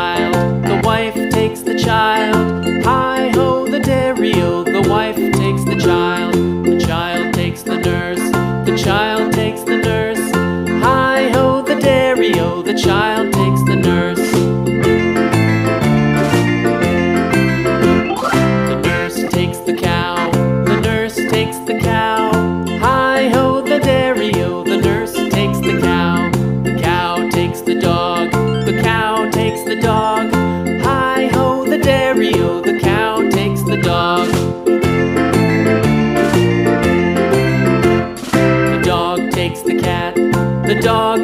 child, the wife takes the child. Hi-ho, the dairy-o, the wife takes the child. The child takes the nurse, the child takes the nurse. Hi-ho, the dairy-o, the child takes the nurse. The nurse takes the cow, the nurse takes the cow. Hi-ho, the dairy-o, the nurse takes the cow. The cow takes the dog, the cow takes the dog. Hi-ho, the dairy-o, the cow takes the dog. The dog takes the cat, the dog